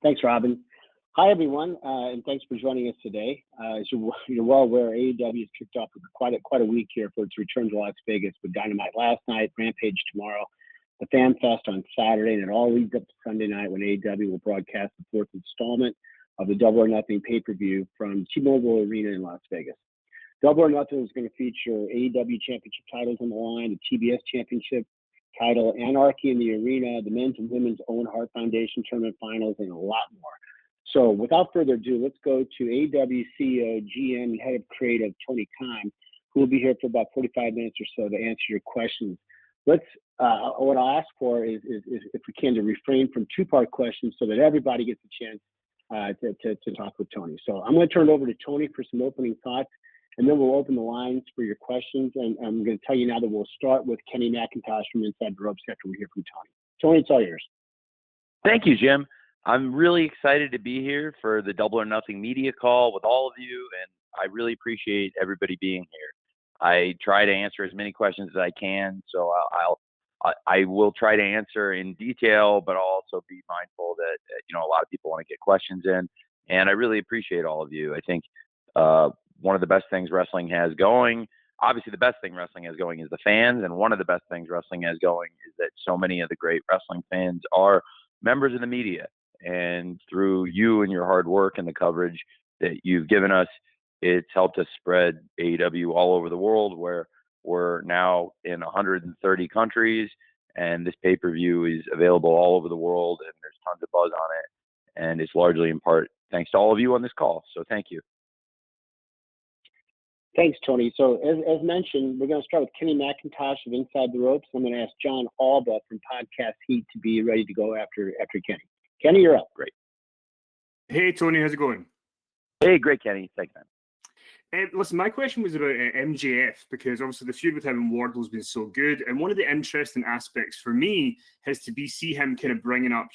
Thanks, Robin. Hi, everyone, and thanks for joining us today. As you're well aware, AEW has kicked off with quite a week here for its return to Las Vegas with Dynamite last night, Rampage tomorrow, the Fan Fest on Saturday, and it all leads up to Sunday night when AEW will broadcast the fourth installment of the Double or Nothing pay-per-view from T-Mobile Arena in Las Vegas. Double or Nothing is going to feature AEW championship titles on the line, the TBS championship title, Anarchy in the Arena, the men's and women's Owen Hart Foundation tournament finals, and a lot more. So without further ado, let's go to AEW CEO, GM, and Head of Creative, Tony Khan, who will be here for about 45 minutes or so to answer your questions. What I'll ask for is if we can, to refrain from two-part questions so that everybody gets a chance to talk with Tony. So I'm going to turn it over to Tony for some opening thoughts, and then we'll open the lines for your questions. And I'm going to tell you now that we'll start with Kenny McIntosh from Inside the Ropes after we hear from Tony. Tony, it's all yours. Thank you, Jim. I'm really excited to be here for the Double or Nothing media call with all of you, and I really appreciate everybody being here. I try to answer as many questions as I can, so I will try to answer in detail, but I'll also be mindful that a lot of people want to get questions in, and I really appreciate all of you. I think one of the best things wrestling has going, obviously the best thing wrestling has going is the fans, and one of the best things wrestling has going is that so many of the great wrestling fans are members of the media. And through you and your hard work and the coverage that you've given us, it's helped us spread AEW all over the world, where we're now in 130 countries, and this pay-per-view is available all over the world, and there's tons of buzz on it. And it's largely in part thanks to all of you on this call. So thank you. Thanks, Tony. So as mentioned, we're going to start with Kenny McIntosh of Inside the Ropes. I'm going to ask John Alba from Podcast Heat to be ready to go after Kenny. Kenny, you're up. Great. Hey, Tony, how's it going? Hey, great, Kenny. Thanks, man. Listen, my question was about MJF, because obviously the feud with him and Wardlow has been so good. And one of the interesting aspects for me has to be see him kind of bringing up,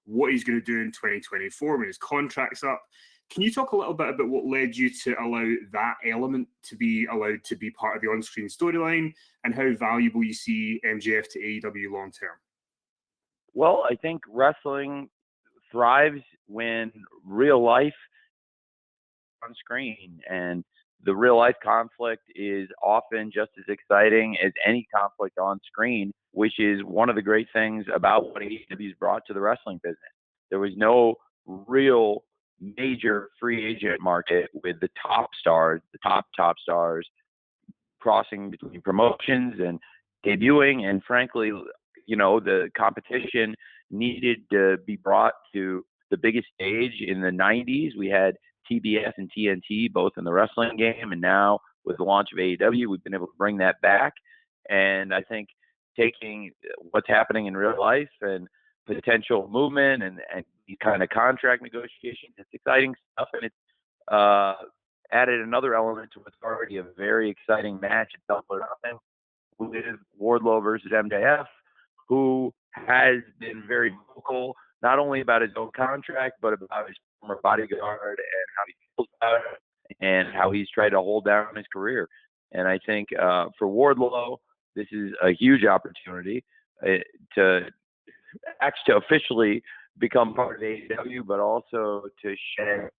what he's going to do in 2024 when his contract's up. Can you talk a little bit about what led you to allow that element to be allowed to be part of the on-screen storyline, and how valuable you see MJF to AEW long-term? Well, I think wrestling thrives when real life on screen, and the real life conflict is often just as exciting as any conflict on screen, which is one of the great things about what AEW's brought to the wrestling business. There was no real major free agent market with the top stars, the top stars crossing between promotions and debuting, and frankly, the competition needed to be brought to the biggest stage. In the 90s, we had TBS and TNT both in the wrestling game, and now with the launch of AEW, we've been able to bring that back. And I think taking what's happening in real life and potential movement and these kind of contract negotiations, it's exciting stuff, and it's added another element to what's already a very exciting match at Double or Nothing with Wardlow versus MJF, who has been very vocal, not only about his own contract, but about his former bodyguard and how he feels about it and how he's tried to hold down his career. And I think for Wardlow, this is a huge opportunity to actually officially become part of AEW, but also to share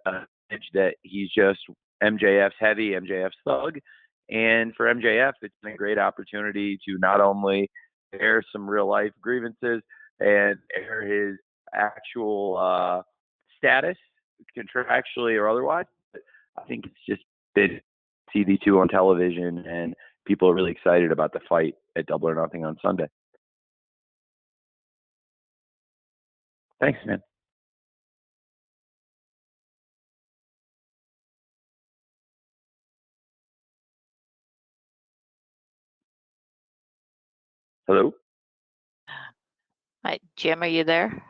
an image that he's just MJF's heavy, MJF's thug. And for MJF, it's been a great opportunity to not only air some real life grievances and air his actual status, contractually or otherwise, but I think it's just been TV2 on television, and people are really excited about the fight at Double or Nothing on Sunday. Thanks, man. Hello? Hi, Jim, are you there?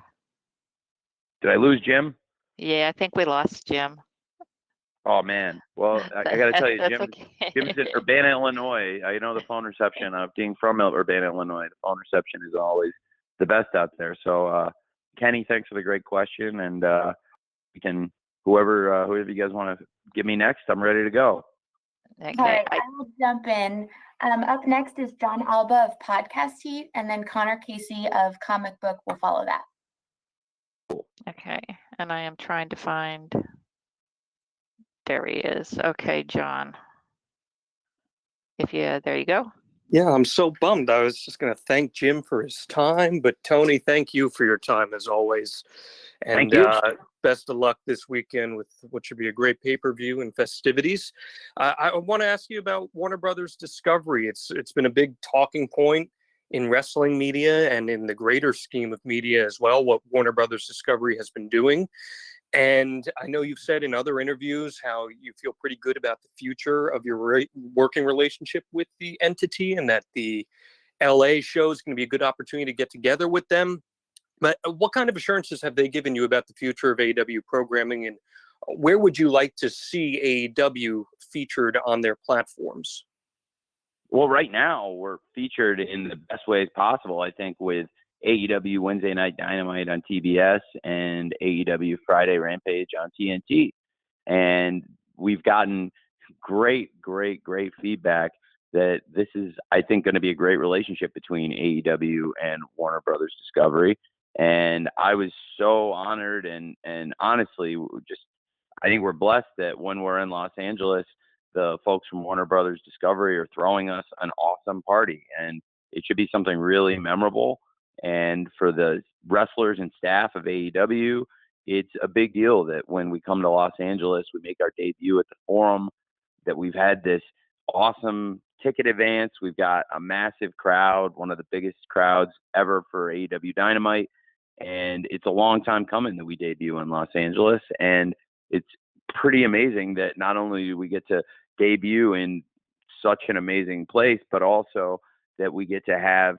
Did I lose Jim? Yeah, I think we lost Jim. Oh, man. Well, I got to tell you, That's Jim, okay. Jim's in Urbana, Illinois. I know the phone reception, being from Urbana, Illinois, the phone reception is always the best out there. So, Kenny, thanks for the great question. And we can, whoever you guys want to give me next, I'm ready to go. Okay. All right, I will jump in. Up next is John Alba of Podcast Heat, and then Connor Casey of Comic Book will follow that. Okay. Okay, and I am trying to find, there he is. Okay, John. There you go. Yeah, I'm so bummed. I was just going to thank Jim for his time, but Tony, thank you for your time as always. And Thank you. Best of luck this weekend with what should be a great pay-per-view and festivities. I want to ask you about Warner Brothers Discovery. It's been a big talking point in wrestling media and in the greater scheme of media as well, what Warner Brothers Discovery has been doing. And I know you've said in other interviews how you feel pretty good about the future of your working relationship with the entity, and that the LA show is going to be a good opportunity to get together with them. But what kind of assurances have they given you about the future of AEW programming, and where would you like to see AEW featured on their platforms? Well, right now we're featured in the best ways possible, I think, with AEW Wednesday Night Dynamite on TBS and AEW Friday Rampage on TNT. And we've gotten great feedback that this is, I think, going to be a great relationship between AEW and Warner Brothers Discovery. And I was so honored and honestly, I think we're blessed that when we're in Los Angeles, the folks from Warner Brothers Discovery are throwing us an awesome party. And it should be something really memorable. And for the wrestlers and staff of AEW, it's a big deal that when we come to Los Angeles, we make our debut at the Forum, that we've had this awesome ticket advance. We've got a massive crowd, one of the biggest crowds ever for AEW Dynamite. And it's a long time coming that we debut in Los Angeles. And it's pretty amazing that not only do we get to debut in such an amazing place, but also that we get to have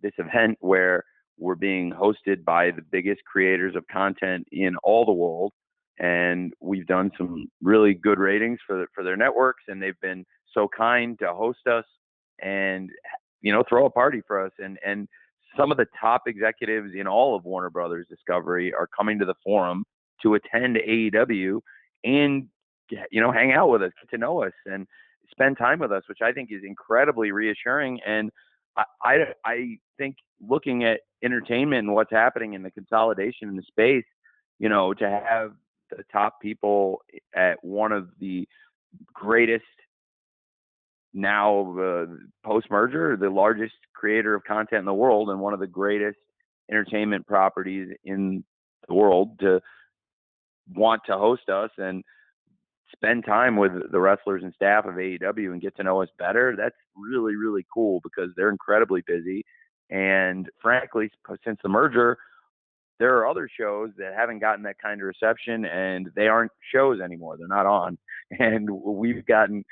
this event where we're being hosted by the biggest creators of content in all the world. And we've done some really good ratings for their networks, and they've been so kind to host us and, throw a party for us. And some of the top executives in all of Warner Brothers Discovery are coming to the Forum to attend AEW and, hang out with us, get to know us, and spend time with us, which I think is incredibly reassuring. And I think looking at entertainment and what's happening in the consolidation in the space, to have the top people at one of the greatest now post-merger, the largest creator of content in the world and one of the greatest entertainment properties in the world, to want to host us and spend time with the wrestlers and staff of AEW and get to know us better. That's really, really cool because they're incredibly busy. And frankly, since the merger, there are other shows that haven't gotten that kind of reception, and they aren't shows anymore. They're not on. And we've gotten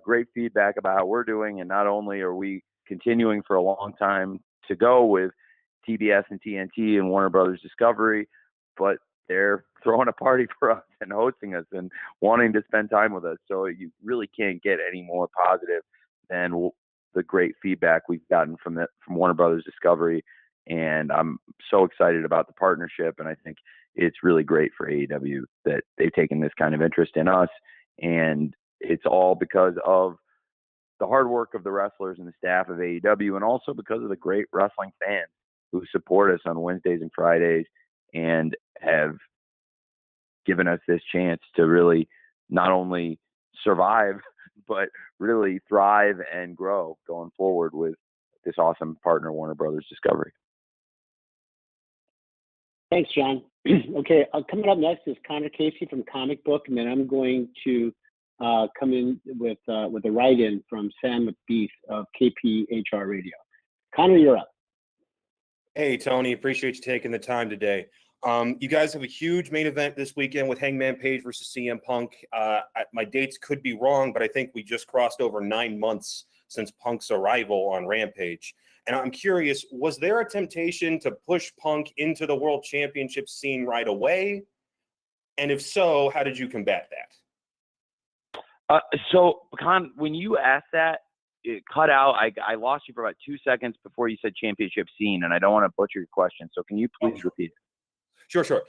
great feedback about how we're doing. And not only are we continuing for a long time to go with TBS and TNT and Warner Brothers Discovery, but they're throwing a party for us and hosting us and wanting to spend time with us. So you really can't get any more positive than the great feedback we've gotten from Warner Brothers Discovery. And I'm so excited about the partnership. And I think it's really great for AEW that they've taken this kind of interest in us. And it's all because of the hard work of the wrestlers and the staff of AEW, and also because of the great wrestling fans who support us on Wednesdays and Fridays and have given us this chance to really not only survive, but really thrive and grow going forward with this awesome partner, Warner Brothers Discovery. Thanks, John. Okay, coming up next is Connor Casey from Comic Book, and then I'm going to come in with a write-in from Sam McBeath of KPHR Radio. Connor, you're up. Hey, Tony, appreciate you taking the time today. You guys have a huge main event this weekend with Hangman Page versus CM Punk. My dates could be wrong, but I think we just crossed over 9 months since Punk's arrival on Rampage. And I'm curious, was there a temptation to push Punk into the World Championship scene right away? And if so, how did you combat that? So, Con, when you asked that, it cut out. I lost you for about 2 seconds before you said championship scene, and I don't want to butcher your question. So can you please repeat it? Sure.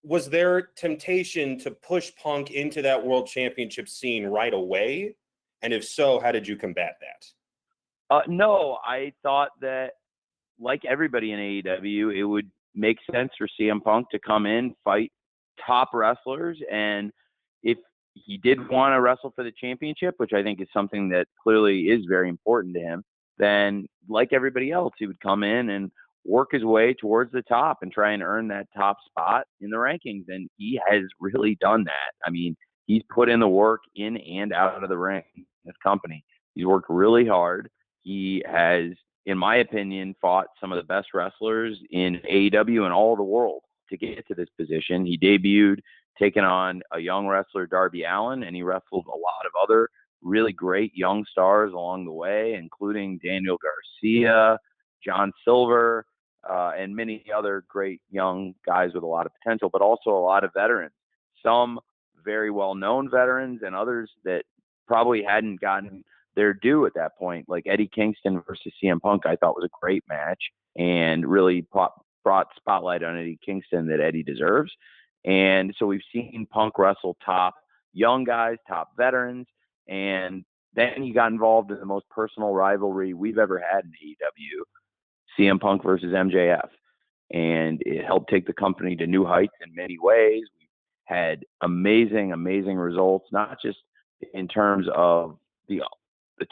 Was there temptation to push Punk into that World Championship scene right away? And if so, how did you combat that? No, I thought that, like everybody in AEW, it would makes sense for CM Punk to come in, fight top wrestlers, and if he did want to wrestle for the championship, which I think is something that clearly is very important to him, then like everybody else, he would come in and work his way towards the top and try and earn that top spot in the rankings. And he has really done that. I mean, he's put in the work in and out of the ring in this company. He's worked really hard. He has, in my opinion, fought some of the best wrestlers in AEW and all the world to get to this position. He debuted taking on a young wrestler, Darby Allin, and he wrestled a lot of other really great young stars along the way, including Daniel Garcia, John Silver, and many other great young guys with a lot of potential, but also a lot of veterans. Some very well-known veterans and others that probably hadn't gotten their due at that point, like Eddie Kingston versus CM Punk, I thought was a great match and really brought spotlight on Eddie Kingston that Eddie deserves. And so we've seen Punk wrestle top young guys, top veterans, and then he got involved in the most personal rivalry we've ever had in AEW, CM Punk versus MJF. And it helped take the company to new heights in many ways. We had amazing, amazing results, not just in terms of the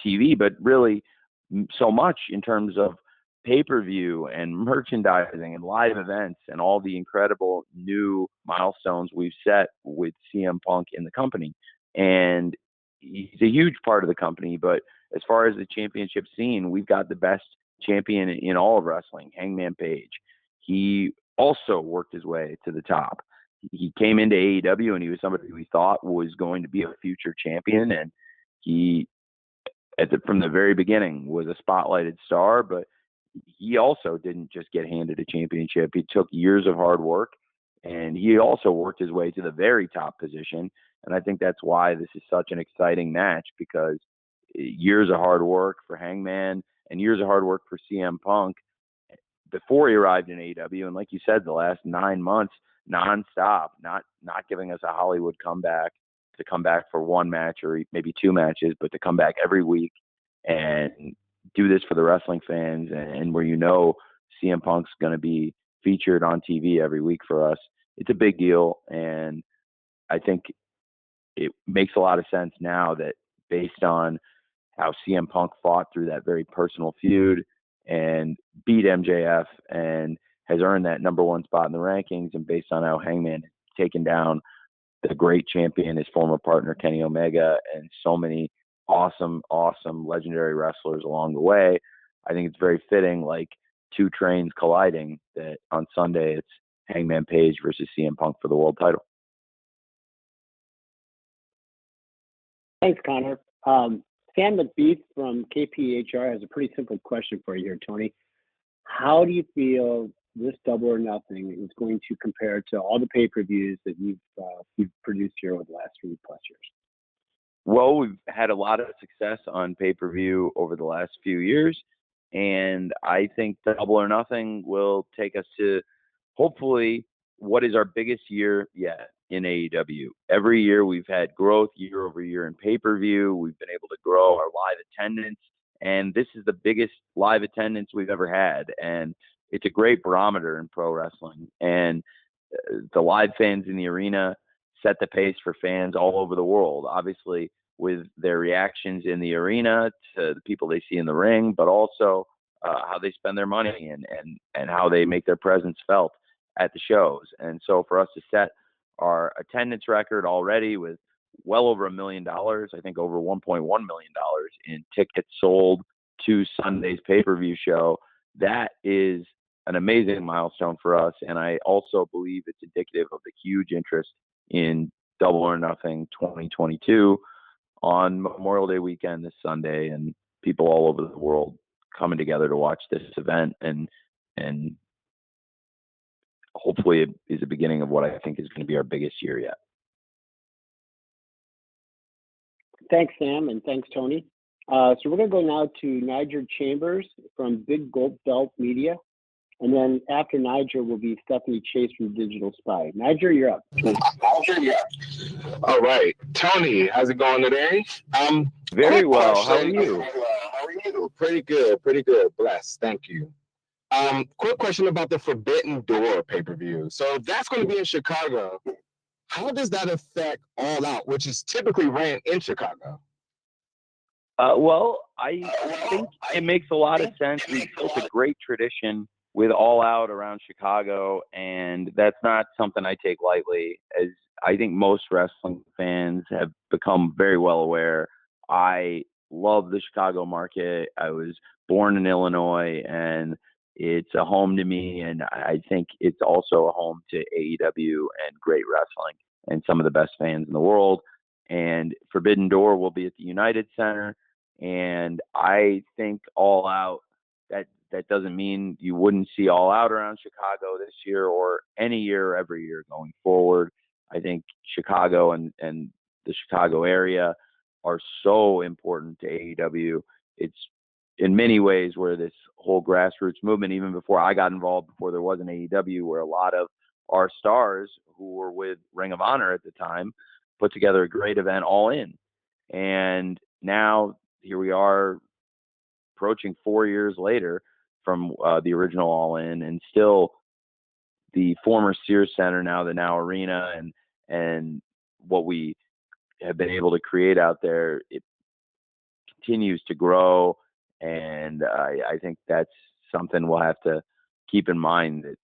TV, but really so much in terms of pay-per-view and merchandising and live events and all the incredible new milestones we've set with CM Punk in the company. And he's a huge part of the company, but as far as the championship scene, we've got the best champion in all of wrestling, Hangman Page. He also worked his way to the top. He came into AEW and he was somebody we thought was going to be a future champion, and he from the very beginning was a spotlighted star, but he also didn't just get handed a championship. He took years of hard work, and he also worked his way to the very top position. And I think that's why this is such an exciting match, because years of hard work for Hangman and years of hard work for CM Punk before he arrived in AEW. And like you said, the last 9 months, nonstop, not giving us a Hollywood comeback to come back for one match or maybe two matches, but to come back every week and do this for the wrestling fans, and where CM Punk's going to be featured on TV every week for us. It's a big deal, and I think it makes a lot of sense now that based on how CM Punk fought through that very personal feud and beat MJF and has earned that number one spot in the rankings, and based on how Hangman has taken down the great champion, his former partner Kenny Omega, and so many awesome legendary wrestlers along the way, I think it's very fitting, like two trains colliding, that on Sunday it's Hangman Page versus CM Punk for the world title. Thanks, Connor. Sam McBeath from KPHR has a pretty simple question for you here, Tony. How do you feel this Double or Nothing is going to compare to all the pay-per-views that you've produced here over the last 3+ years? Well, we've had a lot of success on pay-per-view over the last few years, and I think Double or Nothing will take us to hopefully what is our biggest year yet in AEW. Every year we've had growth year over year in pay-per-view. We've been able to grow our live attendance, and this is the biggest live attendance we've ever had, and it's a great barometer in pro wrestling. And the live fans in the arena set the pace for fans all over the world, obviously with their reactions in the arena to the people they see in the ring, but also how they spend their money and how they make their presence felt at the shows. And so for us to set our attendance record already with well over $1 million, I think over $1.1 million in tickets sold to Sunday's pay-per-view show, that is an amazing milestone for us. And I also believe it's indicative of the huge interest in Double or Nothing 2022 on Memorial Day weekend this Sunday, and people all over the world coming together to watch this event, and hopefully it is the beginning of what I think is going to be our biggest year yet. Thanks, Sam, and thanks, Tony. So we're going to go now to Niger Chambers from Big Gold Belt Media. And then after Niger will be Stephanie Chase from Digital Spy. Niger, you're up. All right. Tony, how's it going today? Very well. How are you? How are you? Pretty good. Blessed. Thank you. Quick question about the Forbidden Door pay-per-view. So if that's going to be in Chicago, how does that affect All Out, which is typically ran in Chicago? Well, I think it makes a lot of sense. We've built a great tradition with All Out around Chicago, and that's not something I take lightly. As I think most wrestling fans have become very well aware, I love the Chicago market. I was born in Illinois, and it's a home to me, and I think it's also a home to AEW and great wrestling and some of the best fans in the world. And Forbidden Door will be at the United Center. And I think All Out, that doesn't mean you wouldn't see All Out around Chicago this year or any year, every year going forward. I think Chicago and the Chicago area are so important to AEW. It's in many ways where this whole grassroots movement, even before I got involved, before there was an AEW, where a lot of our stars who were with Ring of Honor at the time put together a great event, All In. And now here we are approaching 4 years later from the original All In, and still the former Sears Center, now the Now Arena, and what we have been able to create out there, it continues to grow. And I think that's something we'll have to keep in mind, that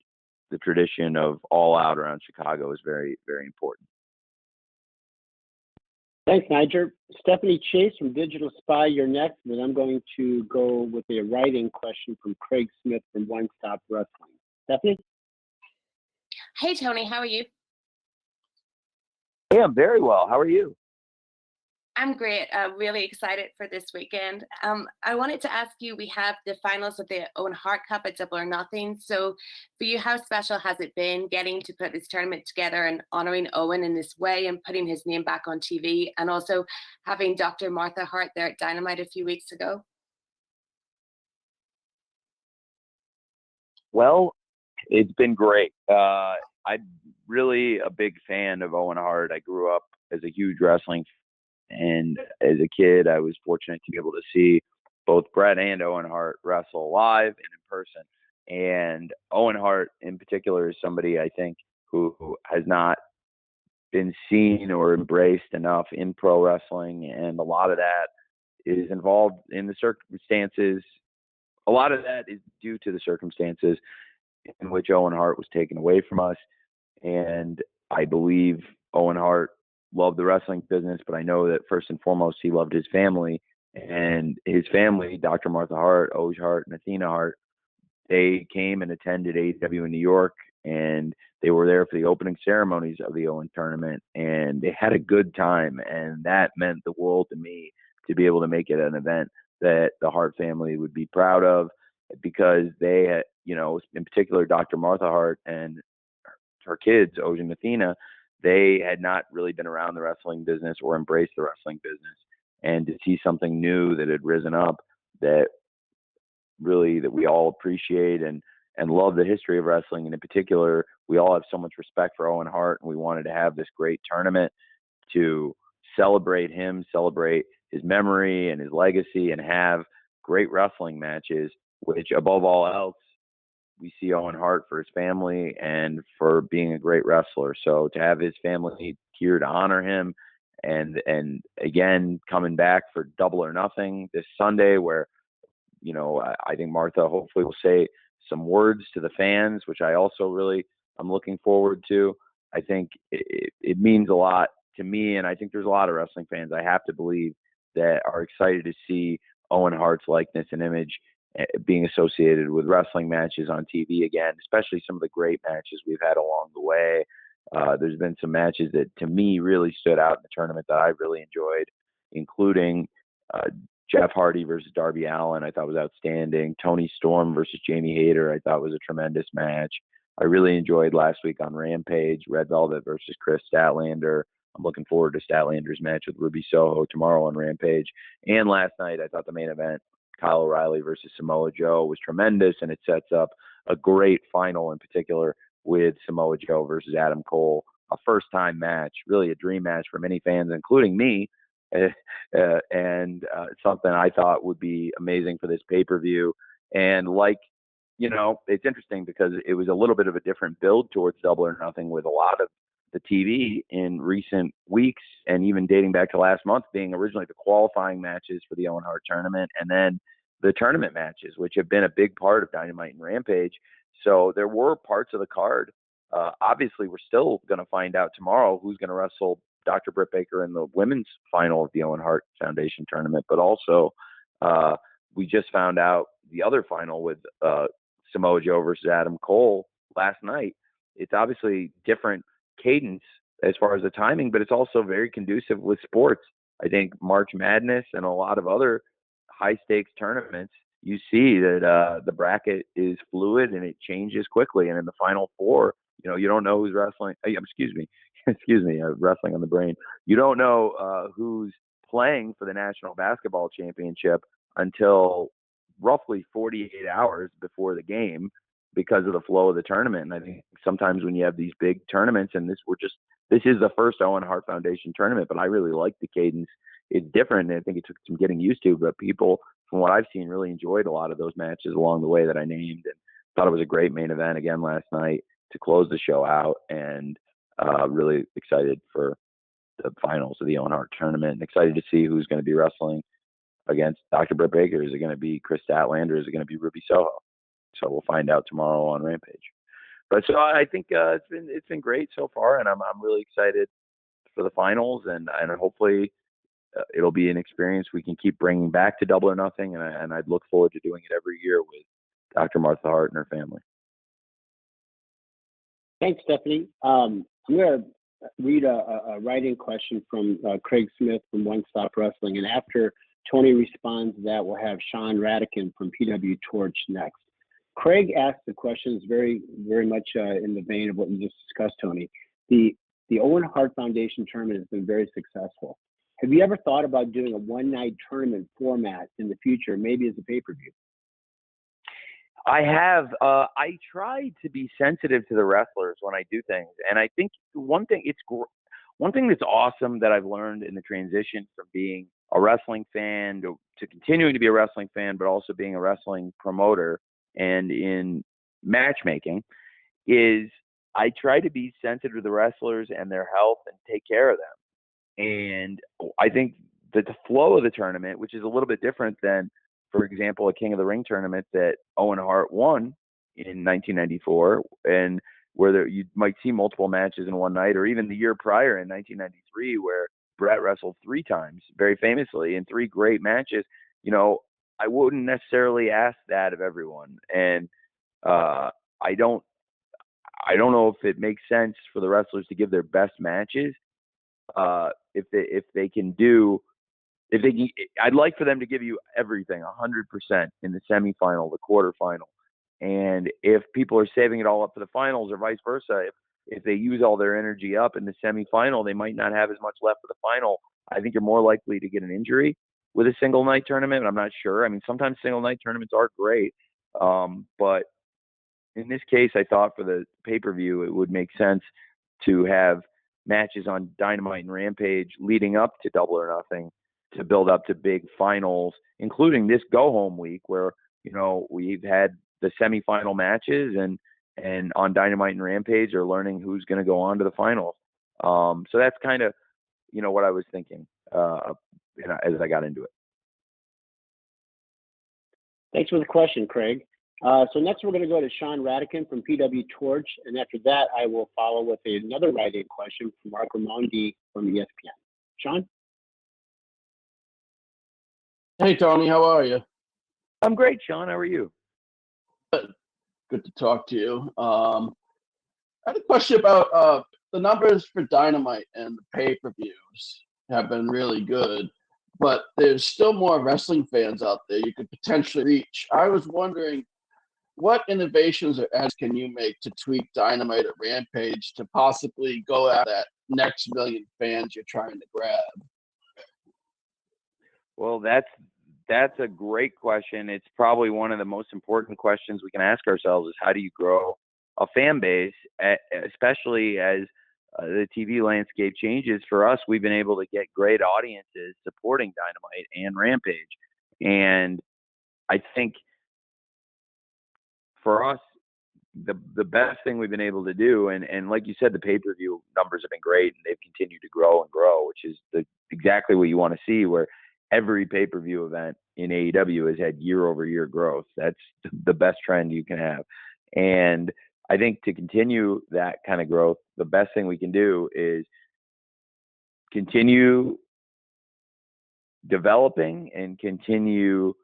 the tradition of All Out around Chicago is very, very important. Thanks, Niger. Stephanie Chase from Digital Spy, you're next. And then I'm going to go with a writing question from Craig Smith from One Stop Wrestling. Stephanie? Hey, Tony, how are you? Hey, I'm very well. How are you? I'm great. Really excited for this weekend. I wanted to ask you, we have the finals of the Owen Hart Cup at Double or Nothing. So for you, how special has it been getting to put this tournament together and honoring Owen in this way and putting his name back on TV, and also having Dr. Martha Hart there at Dynamite a few weeks ago? Well, it's been great. I'm really a big fan of Owen Hart. I grew up as a huge wrestling fan. And as a kid, I was fortunate to be able to see both Bret and Owen Hart wrestle live and in person. And Owen Hart in particular is somebody I think who has not been seen or embraced enough in pro wrestling. And a lot of that is involved in the circumstances. A lot of that is due to the circumstances in which Owen Hart was taken away from us. And I believe Owen Hart loved the wrestling business, but I know that first and foremost, he loved his family. And his family, Dr. Martha Hart, Oj Hart, and Athena Hart, they came and attended AEW in New York, and they were there for the opening ceremonies of the Owen tournament, and they had a good time. And that meant the world to me, to be able to make it an event that the Hart family would be proud of, because they had, in particular, Dr. Martha Hart and her kids, Oj and Athena, they had not really been around the wrestling business or embraced the wrestling business. And to see something new that had risen up that we all appreciate and love the history of wrestling. And in particular, we all have so much respect for Owen Hart, and we wanted to have this great tournament to celebrate him, celebrate his memory and his legacy, and have great wrestling matches, which above all else, we see Owen Hart for his family and for being a great wrestler. So to have his family here to honor him, and again, coming back for Double or Nothing this Sunday, where, I think Martha hopefully will say some words to the fans, which I also really, I'm looking forward to. I think it means a lot to me. And I think there's a lot of wrestling fans, I have to believe, that are excited to see Owen Hart's likeness and image being associated with wrestling matches on TV again, especially some of the great matches we've had along the way. There's been some matches that to me really stood out in the tournament that I really enjoyed, including Jeff Hardy versus Darby Allin. I thought was outstanding. Tony Storm versus Jamie Hayter, I thought was a tremendous match. I really enjoyed last week on Rampage, Red Velvet versus Chris Statlander. I'm looking forward to Statlander's match with Ruby Soho tomorrow on Rampage. And last night, I thought the main event, Kyle O'Reilly versus Samoa Joe, was tremendous, and it sets up a great final, in particular with Samoa Joe versus Adam Cole, a first-time match, really a dream match for many fans, including me, and something I thought would be amazing for this pay-per-view. And like you know, it's interesting because it was a little bit of a different build towards Double or Nothing, with a lot of the TV in recent weeks and even dating back to last month being originally the qualifying matches for the Owen Hart tournament, and then the tournament matches, which have been a big part of Dynamite and Rampage. So there were parts of the card. Obviously, we're still going to find out tomorrow who's going to wrestle Dr. Britt Baker in the women's final of the Owen Hart Foundation tournament, but also we just found out the other final with Samoa Joe versus Adam Cole last night. It's obviously different cadence as far as the timing, but it's also very conducive with sports. I think March Madness and a lot of other high stakes tournaments, you see that the bracket is fluid and it changes quickly. And in the final four, you know, you don't know who's wrestling. Excuse me, wrestling on the brain. You don't know who's playing for the National Basketball Championship until roughly 48 hours before the game, because of the flow of the tournament. And I think sometimes when you have these big tournaments, and this is the first Owen Hart Foundation tournament, but I really like the cadence. It's different, and I think it took some getting used to, but people, from what I've seen, really enjoyed a lot of those matches along the way that I named, and thought it was a great main event again last night to close the show out, and really excited for the finals of the Owen Hart tournament, and excited to see who's going to be wrestling against Dr. Britt Baker. Is it going to be Chris Statlander? Is it going to be Ruby Soho? So we'll find out tomorrow on Rampage. But so I think it's been great so far, and I'm really excited for the finals, and hopefully it'll be an experience we can keep bringing back to Double or Nothing, and I'd look forward to doing it every year with Dr. Martha Hart and her family. Thanks, Stephanie. I'm going to read a write-in question from Craig Smith from One Stop Wrestling, and after Tony responds to that, we'll have Sean Radican from PW Torch next. Craig asked the questions very, very much in the vein of what you just discussed, Tony. The Owen Hart Foundation tournament has been very successful. Have you ever thought about doing a one-night tournament format in the future, maybe as a pay-per-view? I have. I try to be sensitive to the wrestlers when I do things, and I think one thing that's awesome that I've learned in the transition from being a wrestling fan to continuing to be a wrestling fan, but also being a wrestling promoter and in matchmaking, is I try to be sensitive to the wrestlers and their health and take care of them. And I think that the flow of the tournament, which is a little bit different than, for example, a King of the Ring tournament that Owen Hart won in 1994, and where you might see multiple matches in one night, or even the year prior in 1993, where Brett wrestled 3 times, very famously, in 3 great matches. You know, I wouldn't necessarily ask that of everyone, and I don't know if it makes sense for the wrestlers to give their best matches. If they can, I'd like for them to give you everything, 100% in the semifinal, the quarterfinal, and if people are saving it all up for the finals, or vice versa, if they use all their energy up in the semifinal, they might not have as much left for the final. I think you're more likely to get an injury with a single night tournament. I'm not sure. I mean, sometimes single night tournaments are great. But in this case, I thought for the pay-per-view, it would make sense to have matches on Dynamite and Rampage leading up to Double or Nothing to build up to big finals, including this go-home week where, you know, we've had the semifinal matches, and on Dynamite and Rampage are learning who's going to go on to the finals. So that's kind of, you know, what I was thinking as I got into it. Thanks for the question, Craig. So next we're going to go to Sean Radican from PW Torch, and after that I will follow with another write-in question from Mark Ramondi from ESPN. Sean? Hey, Tony, how are you? I'm great, Sean. How are you? Good to talk to you. I had a question about the numbers for Dynamite and the pay-per-views have been really good, but there's still more wrestling fans out there you could potentially reach. I was wondering, what innovations or ads can you make to tweak Dynamite or Rampage to possibly go at that next million fans you're trying to grab? Well, that's a great question. It's probably one of the most important questions we can ask ourselves, is how do you grow a fan base, especially as the TV landscape changes. For us, we've been able to get great audiences supporting Dynamite and Rampage. And I think for us, the best thing we've been able to do, and like you said, the pay-per-view numbers have been great, and they've continued to grow and grow, which is exactly what you want to see, where every pay-per-view event in AEW has had year-over-year growth. That's the best trend you can have. And I think to continue that kind of growth, the best thing we can do is continue developing and continue,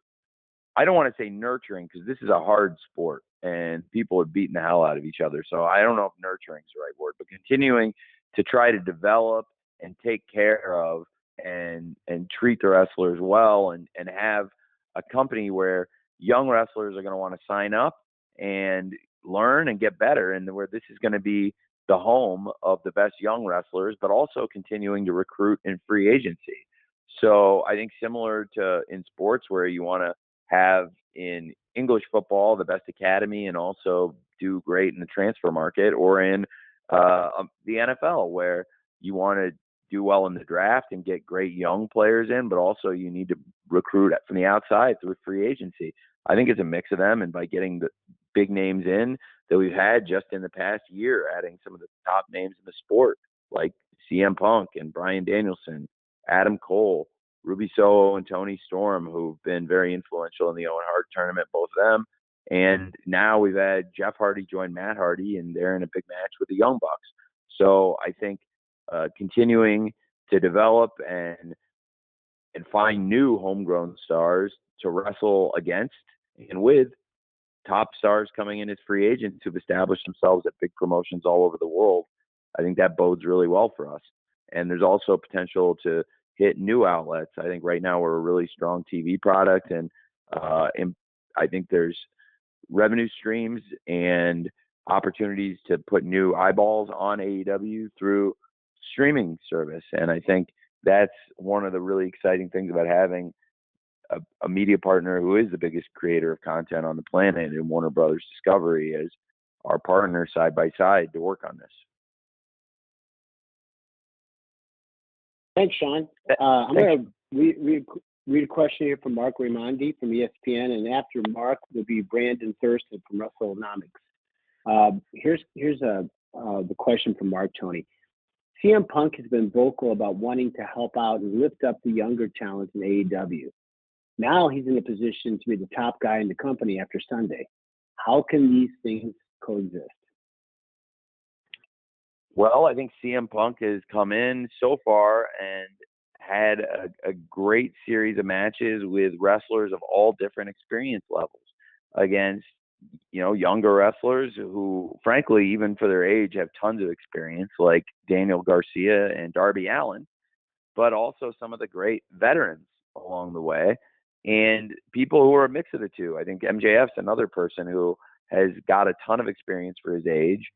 I don't want to say nurturing, because this is a hard sport and people are beating the hell out of each other. So I don't know if nurturing is the right word, but continuing to try to develop and take care of and treat the wrestlers well, and have a company where young wrestlers are going to want to sign up and learn and get better, and where this is going to be the home of the best young wrestlers, but also continuing to recruit in free agency. So I think similar to in sports, where you want to have in English football the best academy and also do great in the transfer market, or in the NFL, where you want to do well in the draft and get great young players in, but also you need to recruit from the outside through free agency. I think it's a mix of them, and by getting the big names in that we've had just in the past year, adding some of the top names in the sport like CM Punk and Bryan Danielson, Adam Cole, Ruby Soho and Tony Storm, who've been very influential in the Owen Hart tournament, both of them. And now we've had Jeff Hardy join Matt Hardy, and they're in a big match with the Young Bucks. So I think continuing to develop and find new homegrown stars to wrestle against and with top stars coming in as free agents who've established themselves at big promotions all over the world, I think that bodes really well for us. And there's also potential to hit new outlets. I think right now we're a really strong TV product, and I think there's revenue streams and opportunities to put new eyeballs on AEW through streaming service. And I think that's one of the really exciting things about having a media partner who is the biggest creator of content on the planet, and Warner Brothers Discovery as our partner side by side to work on this. Thanks, Sean. I'm going to read a question here from Mark Raimondi from ESPN, and after Mark will be Brandon Thurston from WrestleNomics. Here's the question from Mark, Tony. CM Punk has been vocal about wanting to help out and lift up the younger talent in AEW. Now he's in a position to be the top guy in the company after Sunday. How can these things coexist? Well, I think CM Punk has come in so far and had a great series of matches with wrestlers of all different experience levels against, younger wrestlers who, frankly, even for their age, have tons of experience, like Daniel Garcia and Darby Allin, but also some of the great veterans along the way, and people who are a mix of the two. I think MJF's another person who has got a ton of experience for his age,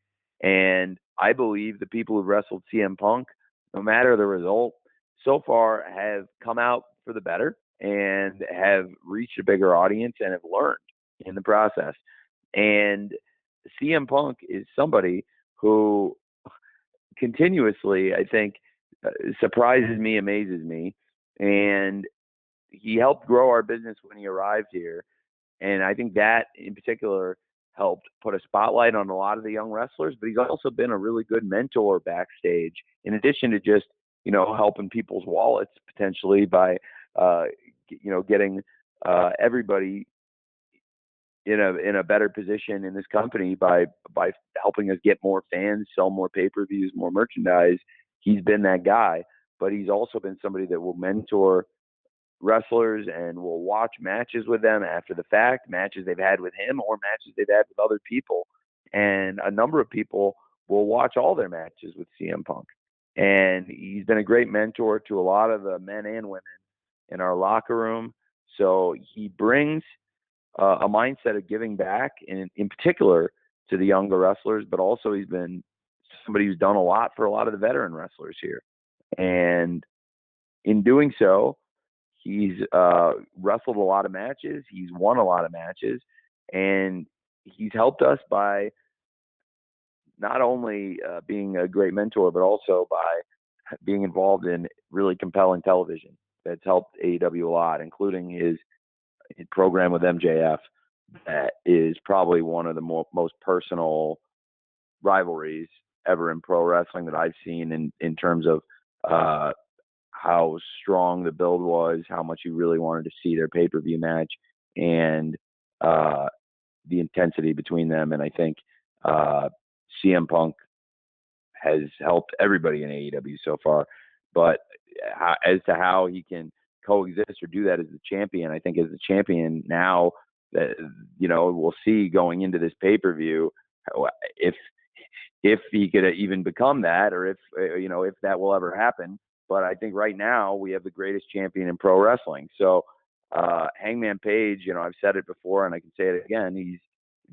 and I believe the people who've wrestled CM Punk, no matter the result, so far have come out for the better and have reached a bigger audience and have learned in the process. And CM Punk is somebody who continuously, I think, surprises me, amazes me. And he helped grow our business when he arrived here. And I think that in particular helped put a spotlight on a lot of the young wrestlers, but he's also been a really good mentor backstage, in addition to just, helping people's wallets potentially by, getting everybody in a better position in this company by helping us get more fans, sell more pay-per-views, more merchandise. He's been that guy, but he's also been somebody that will mentor wrestlers and will watch matches with them after the fact, matches they've had with him or matches they've had with other people. And a number of people will watch all their matches with CM Punk. And he's been a great mentor to a lot of the men and women in our locker room. So he brings a mindset of giving back, and in particular to the younger wrestlers, but also he's been somebody who's done a lot for a lot of the veteran wrestlers here. And in doing so, he's wrestled a lot of matches. He's won a lot of matches, and he's helped us by not only being a great mentor, but also by being involved in really compelling television that's helped AEW a lot, including his program with MJF. that is probably one of the most personal rivalries ever in pro wrestling that I've seen in terms of how strong the build was, how much you really wanted to see their pay-per-view match, and the intensity between them. And I think CM Punk has helped everybody in AEW so far. But as to how he can coexist or do that as the champion, I think as the champion now, that we'll see going into this pay-per-view if he could even become that, or if that will ever happen. But I think right now we have the greatest champion in pro wrestling. So Hangman Page, I've said it before and I can say it again, he's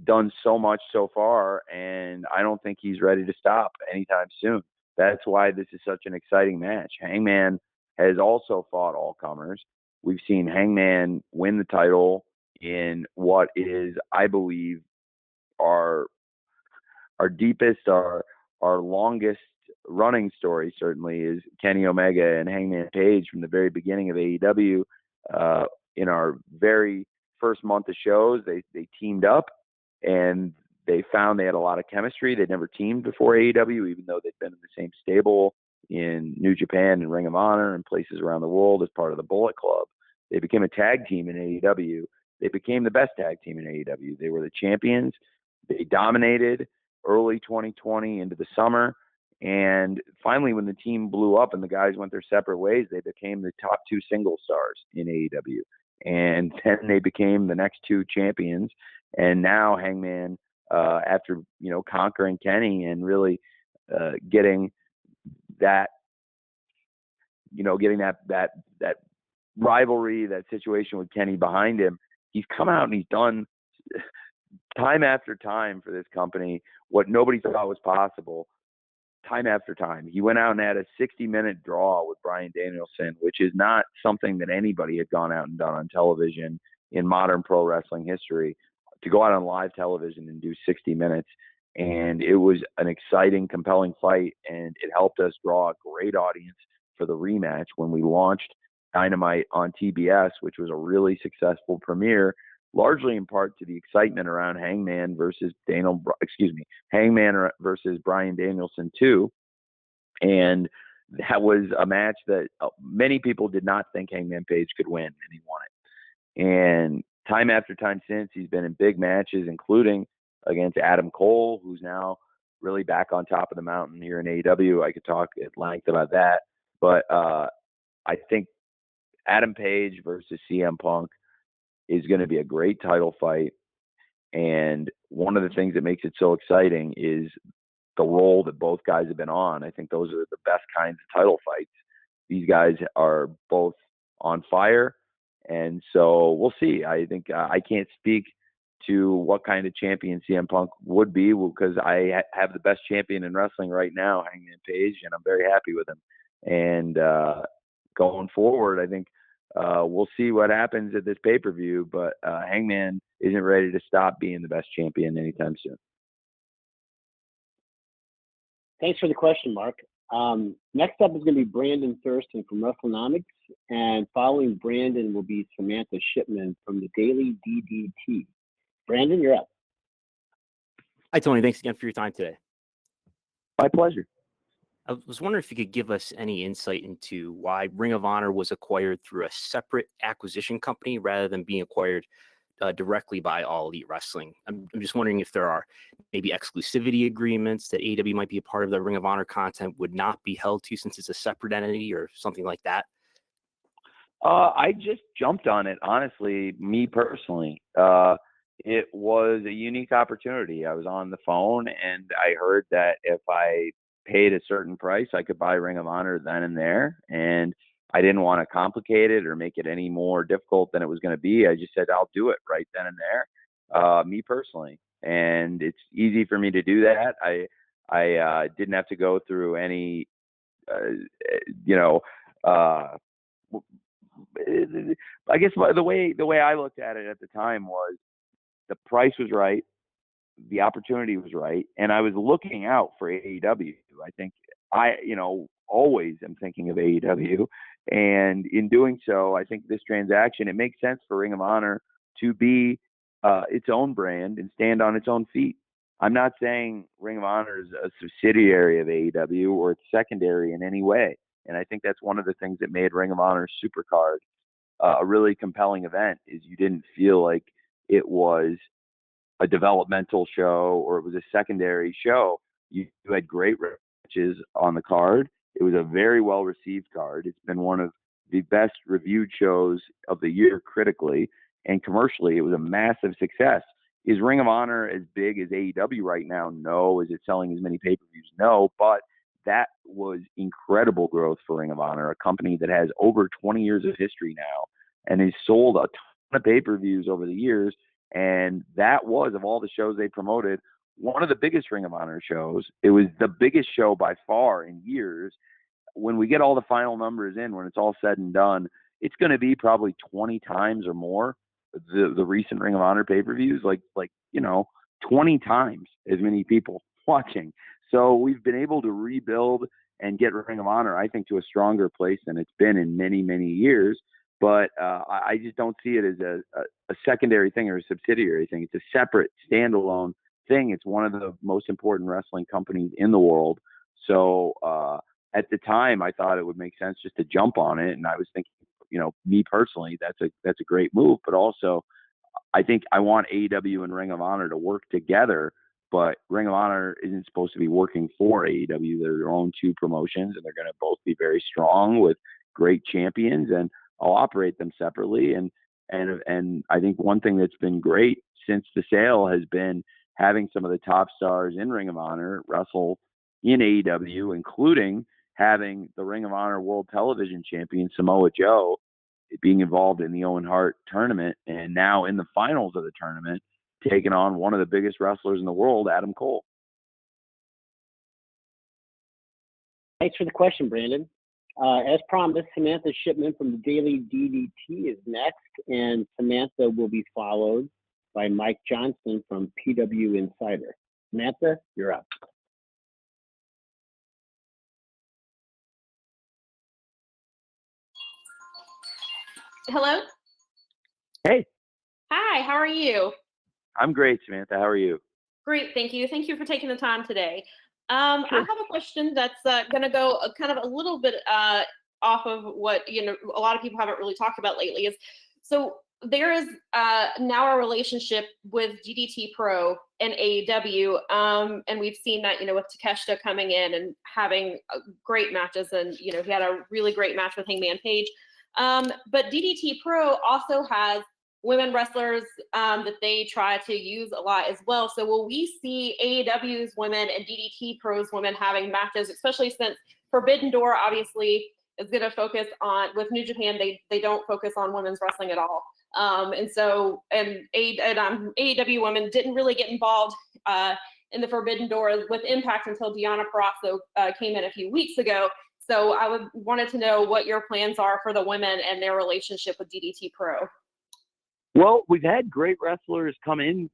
done so much so far, and I don't think he's ready to stop anytime soon. That's why this is such an exciting match. Hangman has also fought all comers. We've seen Hangman win the title in what is, I believe, our deepest, our longest running story, certainly, is Kenny Omega and Hangman Page from the very beginning of AEW. In our very first month of shows, they teamed up, and they found they had a lot of chemistry. They'd never teamed before AEW, even though they'd been in the same stable in New Japan and Ring of Honor and places around the world as part of the Bullet Club. They became a tag team in AEW. They became the best tag team in AEW. They were the champions. They dominated early 2020 into the summer. And finally, when the team blew up and the guys went their separate ways, they became the top two single stars in AEW. And then they became the next two champions. And now Hangman, after, conquering Kenny and really getting that, that rivalry, that situation with Kenny behind him, he's come out and he's done time after time for this company what nobody thought was possible. Time after time, he went out and had a 60-minute draw with Bryan Danielson, which is not something that anybody had gone out and done on television in modern pro wrestling history. To go out on live television and do 60 minutes, and it was an exciting, compelling fight, and it helped us draw a great audience for the rematch when we launched Dynamite on TBS, which was a really successful premiere, largely in part to the excitement around Hangman versus Bryan Danielson 2. And that was a match that many people did not think Hangman Page could win, and he won it. And time after time since, he's been in big matches, including against Adam Cole, who's now really back on top of the mountain here in AEW. I could talk at length about that. But I think Adam Page versus CM Punk is going to be a great title fight. And one of the things that makes it so exciting is the role that both guys have been on. I think those are the best kinds of title fights. These guys are both on fire. And so we'll see. I think I can't speak to what kind of champion CM Punk would be, because I have the best champion in wrestling right now, Hangman Page, and I'm very happy with him. And going forward, I think we'll see what happens at this pay-per-view, but Hangman isn't ready to stop being the best champion anytime soon. Thanks for the question, Mark. Next up is going to be Brandon Thurston from WrestleNomics, and following Brandon will be Samantha Shipman from the Daily DDT. Brandon, you're up. Hi, Tony. Thanks again for your time today. My pleasure. I was wondering if you could give us any insight into why Ring of Honor was acquired through a separate acquisition company rather than being acquired directly by All Elite Wrestling. I'm just wondering if there are maybe exclusivity agreements that AEW might be a part of the Ring of Honor content would not be held to since it's a separate entity or something like that. I just jumped on it, honestly, me personally. It was a unique opportunity. I was on the phone and I heard that if I paid a certain price, I could buy Ring of Honor then and there. And I didn't want to complicate it or make it any more difficult than it was going to be. I just said, I'll do it right then and there, me personally. And it's easy for me to do that. I didn't have to go through any, I guess the way I looked at it at the time was the price was right, the opportunity was right, and I was looking out for AEW. I think I always am thinking of AEW, and in doing so, I think this transaction, it makes sense for Ring of Honor to be its own brand and stand on its own feet. I'm not saying Ring of Honor is a subsidiary of AEW or it's secondary in any way. And I think that's one of the things that made Ring of Honor Supercard a really compelling event is you didn't feel like it was a developmental show or it was a secondary show. You had great matches on the card. It was a very well received card. It's been one of the best reviewed shows of the year critically, and commercially it was a massive success. Is Ring of Honor as big as AEW right now? No. Is it selling as many pay-per-views? No. But that was incredible growth for Ring of Honor, a company that has over 20 years of history now and has sold a ton of pay-per-views over the years. And that was, of all the shows they promoted, one of the biggest Ring of Honor shows. It was the biggest show by far in years. When we get all the final numbers in, when it's all said and done, it's going to be probably 20 times or more the recent Ring of Honor pay-per-views, like 20 times as many people watching. So we've been able to rebuild and get Ring of Honor, I think, to a stronger place than it's been in many, many years. But I just don't see it as a secondary thing or a subsidiary thing. It's a separate, standalone thing. It's one of the most important wrestling companies in the world. So at the time, I thought it would make sense just to jump on it. And I was thinking, me personally, that's a great move. But also, I think I want AEW and Ring of Honor to work together. But Ring of Honor isn't supposed to be working for AEW. They're their own two promotions, and they're going to both be very strong with great champions. And I'll operate them separately. And I think one thing that's been great since the sale has been having some of the top stars in Ring of Honor wrestle in AEW, including having the Ring of Honor World Television Champion Samoa Joe being involved in the Owen Hart tournament, and now in the finals of the tournament, taking on one of the biggest wrestlers in the world, Adam Cole. Thanks for the question, Brandon. As promised, Samantha Shipman from the Daily DDT is next, and Samantha will be followed by Mike Johnson from PW Insider. Samantha, you're up. Hello? Hey. Hi, how are you? I'm great, Samantha. How are you? Great, thank you. Thank you for taking the time today. I have a question that's going to go kind of a little bit off of what a lot of people haven't really talked about lately. So there is now a relationship with DDT Pro and AEW, and we've seen that with Takeshita coming in and having great matches, and he had a really great match with Hangman Page. But DDT Pro also has women wrestlers that they try to use a lot as well. So will we see AEW's women and DDT Pro's women having matches, especially since Forbidden Door obviously is going to focus on, with New Japan, they don't focus on women's wrestling at all. And AEW women didn't really get involved in the Forbidden Door with Impact until Deonna Purrazzo came in a few weeks ago. So I wanted to know what your plans are for the women and their relationship with DDT Pro. Well, we've had great wrestlers come in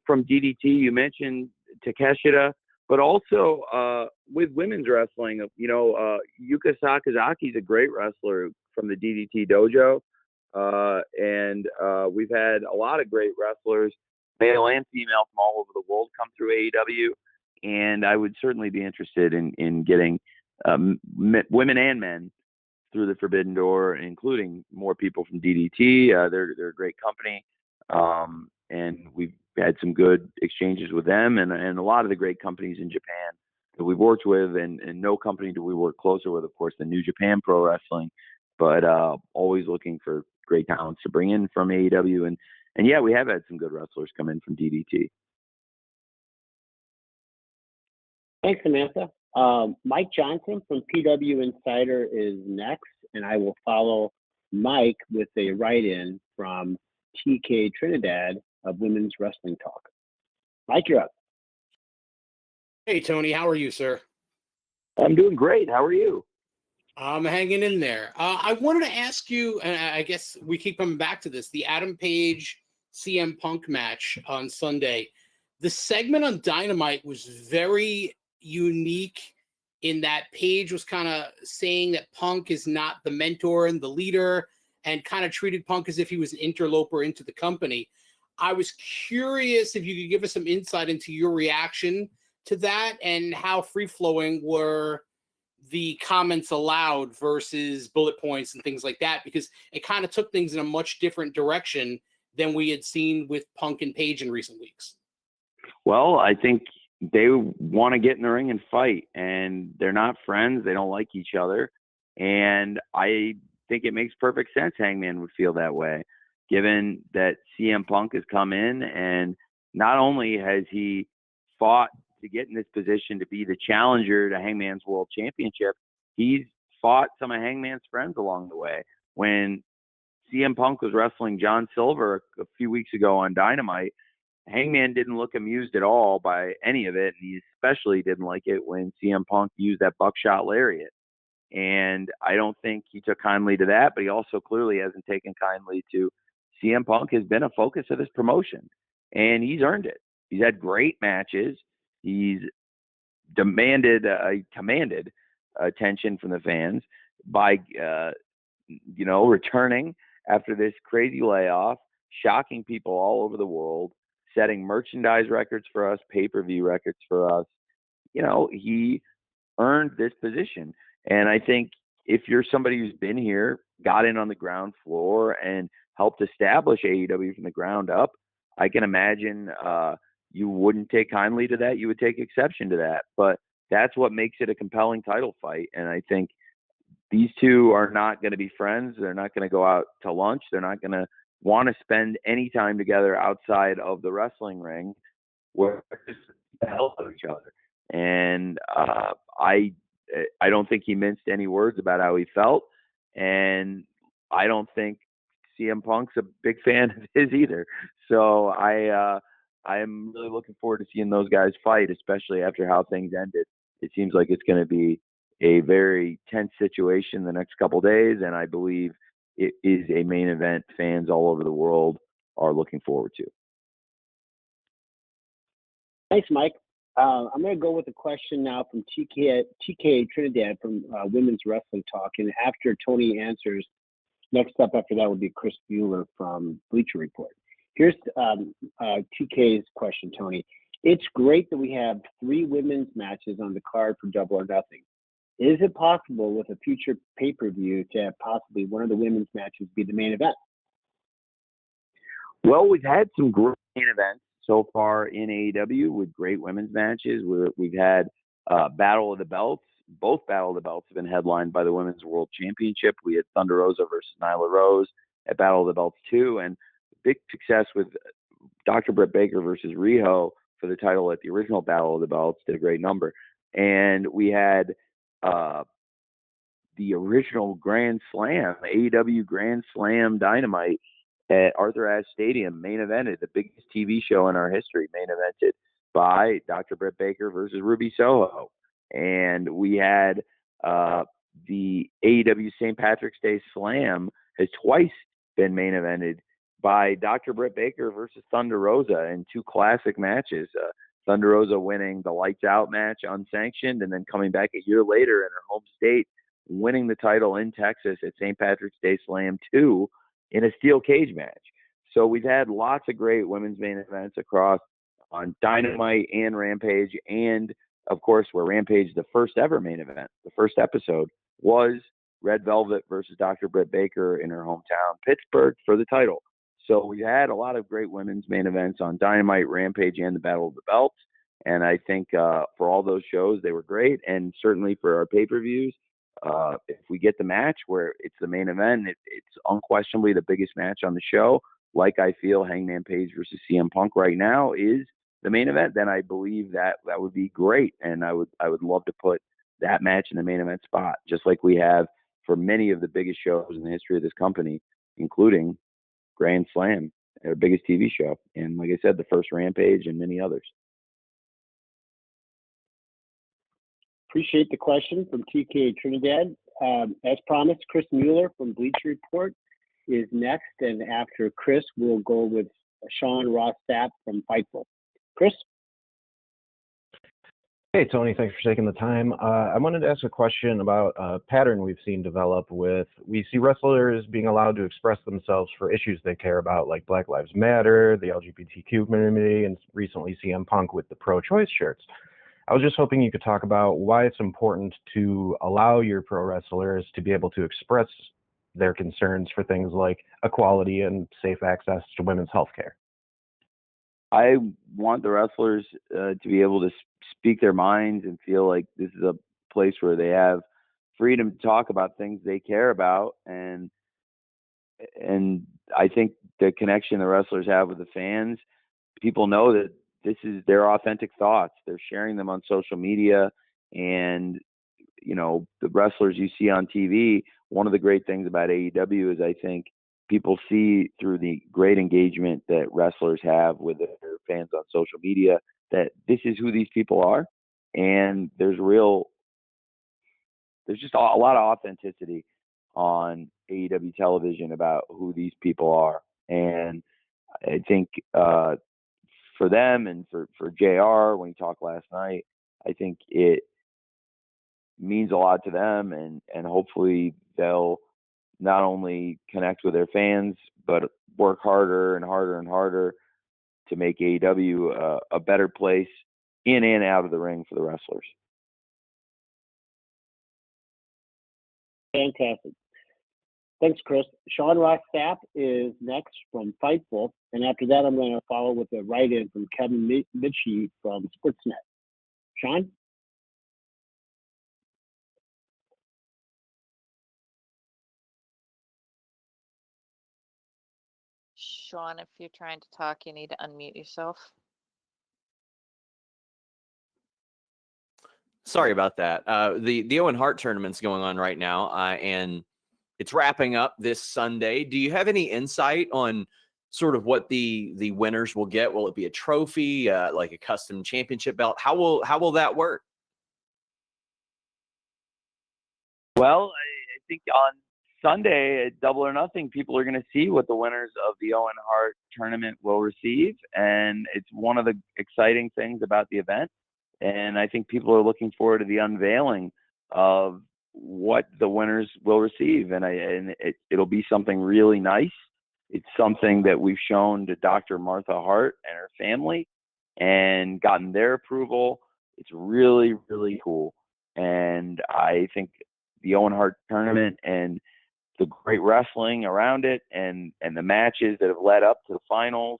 from DDT. You mentioned Takeshita, but also with women's wrestling, Yuka Sakazaki is a great wrestler from the DDT dojo. And we've had a lot of great wrestlers, male and female, from all over the world come through AEW. And I would certainly be interested in getting women and men through the Forbidden Door, including more people from DDT. They're a great company. And we've had some good exchanges with them and a lot of the great companies in Japan that we've worked with, and no company do we work closer with, of course, than New Japan Pro Wrestling, but always looking for great talents to bring in from AEW. And yeah, we have had some good wrestlers come in from DDT. Thanks, Samantha. Mike Johnson from PW Insider is next, and I will follow Mike with a write-in from TK Trinidad of Women's Wrestling Talk. Mike, you're up. Hey, Tony. How are you, sir? I'm doing great. How are you? I'm hanging in there. I wanted to ask you, and I guess we keep coming back to this, the Adam Page CM Punk match on Sunday. The segment on Dynamite was very unique in that Page was kind of saying that Punk is not the mentor and the leader, and kind of treated Punk as if he was an interloper into the company. I was curious if you could give us some insight into your reaction to that and how free-flowing were the comments allowed versus bullet points and things like that, because it kind of took things in a much different direction than we had seen with Punk and Page in recent weeks. Well, I think they want to get in the ring and fight, and they're not friends. They don't like each other. And I think it makes perfect sense Hangman would feel that way, given that CM Punk has come in and not only has he fought to get in this position to be the challenger to Hangman's World Championship, he's fought some of Hangman's friends along the way. When CM Punk was wrestling John Silver a few weeks ago on Dynamite, Hangman didn't look amused at all by any of it, and he especially didn't like it when CM Punk used that buckshot lariat. And I don't think he took kindly to that, but he also clearly hasn't taken kindly to CM Punk has been a focus of this promotion, and he's earned it. He's had great matches. He's commanded attention from the fans by, returning after this crazy layoff, shocking people all over the world, setting merchandise records for us, pay-per-view records for us. He earned this position. And I think if you're somebody who's been here, got in on the ground floor and helped establish AEW from the ground up, I can imagine you wouldn't take kindly to that. You would take exception to that. But that's what makes it a compelling title fight. And I think these two are not going to be friends. They're not going to go out to lunch. They're not going to want to spend any time together outside of the wrestling ring where they're just the hell out of each other. And I don't think he minced any words about how he felt. And I don't think CM Punk's a big fan of his either. So I'm really looking forward to seeing those guys fight, especially after how things ended. It seems like it's going to be a very tense situation the next couple of days, and I believe it is a main event fans all over the world are looking forward to. Thanks, Mike. I'm going to go with a question now from TK Trinidad from Women's Wrestling Talk. And after Tony answers, next up after that will be Chris Mueller from Bleacher Report. Here's TK's question, Tony. It's great that we have 3 women's matches on the card for Double or Nothing. Is it possible with a future pay-per-view to have possibly one of the women's matches be the main event? Well, we've had some great main events so far in AEW with great women's matches. We've had Battle of the Belts. Both Battle of the Belts have been headlined by the Women's World Championship. We had Thunder Rosa versus Nyla Rose at Battle of the Belts 2, and big success with Dr. Britt Baker versus Riho for the title at the original Battle of the Belts. Did a great number. And we had the original Grand Slam, AEW Grand Slam Dynamite at Arthur Ashe Stadium, main evented, the biggest TV show in our history, main evented by Dr. Britt Baker versus Ruby Soho. And we had the AEW St. Patrick's Day Slam has twice been main evented by Dr. Britt Baker versus Thunder Rosa in 2 classic matches. Thunder Rosa winning the Lights Out match unsanctioned, and then coming back a year later in her home state, winning the title in Texas at St. Patrick's Day Slam 2 in a steel cage match. So we've had lots of great women's main events across on Dynamite and Rampage, and of course, where Rampage, the first ever main event, the first episode was Red Velvet versus Dr. Britt Baker in her hometown, Pittsburgh, for the title. So we had a lot of great women's main events on Dynamite, Rampage, and the Battle of the Belts. And I think for all those shows, they were great. And certainly for our pay-per-views, if we get the match where it's the main event, it's unquestionably the biggest match on the show, like I feel Hangman Page versus CM Punk right now is the main event, then I believe that would be great. And I would love to put that match in the main event spot, just like we have for many of the biggest shows in the history of this company, including Grand Slam, our biggest TV show. And like I said, the first Rampage and many others. Appreciate the question from TK Trinidad. As promised, Chris Mueller from Bleacher Report is next. And after Chris, we'll go with Sean Ross Sapp from Fightful. Chris? Hey, Tony, thanks for taking the time. I wanted to ask a question about a pattern we've seen develop we see wrestlers being allowed to express themselves for issues they care about, like Black Lives Matter, the LGBTQ community, and recently CM Punk with the pro-choice shirts. I was just hoping you could talk about why it's important to allow your pro wrestlers to be able to express their concerns for things like equality and safe access to women's health care. I want the wrestlers to be able to speak their minds and feel like this is a place where they have freedom to talk about things they care about, and I think the connection the wrestlers have with the fans, people know that this is their authentic thoughts. They're sharing them on social media, and the wrestlers you see on TV. One of the great things about AEW is I think people see through the great engagement that wrestlers have with their fans on social media that this is who these people are, and there's just a lot of authenticity on AEW television about who these people are. And I think for them and for JR, when he talked last night, I think it means a lot to them, and hopefully they'll not only connect with their fans, but work harder and harder and harder to make AEW a better place in and out of the ring for the wrestlers. Fantastic. Thanks, Chris. Sean Ross Sapp is next from Fightful, and after that, I'm going to follow with a write-in from Kevin Mitchie from Sportsnet. Sean? Sean, if you're trying to talk, you need to unmute yourself. Sorry about that. The Owen Hart tournament's going on right now, and it's wrapping up this Sunday. Do you have any insight on sort of what the winners will get? Will it be a trophy, like a custom championship belt? How will that work? Well, I think on Sunday at Double or Nothing, people are going to see what the winners of the Owen Hart tournament will receive, and it's one of the exciting things about the event. And I think people are looking forward to the unveiling of what the winners will receive, and it'll be something really nice. It's something that we've shown to Dr. Martha Hart and her family and gotten their approval. It's really, really cool. And I think the Owen Hart tournament and the great wrestling around it and the matches that have led up to the finals,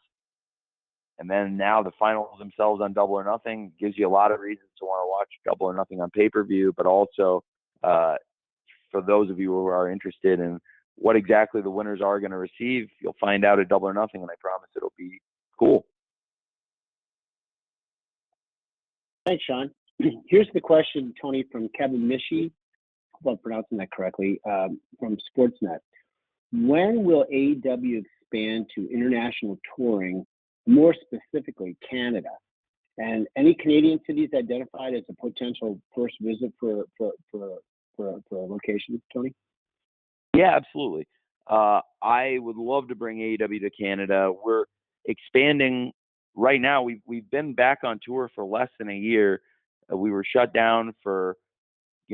and then now the finals themselves on Double or Nothing, gives you a lot of reasons to want to watch Double or Nothing on pay-per-view, but also for those of you who are interested in what exactly the winners are going to receive, you'll find out at Double or Nothing, and I promise it'll be cool. Thanks, Sean. Here's the question, Tony, from Kevin Mitchie, if I'm pronouncing that correctly, from Sportsnet. When will AEW expand to international touring, more specifically Canada? And any Canadian cities identified as a potential first visit for a location, Tony? Yeah, absolutely. I would love to bring AEW to Canada. We're expanding right now. We've been back on tour for less than a year. We were shut down for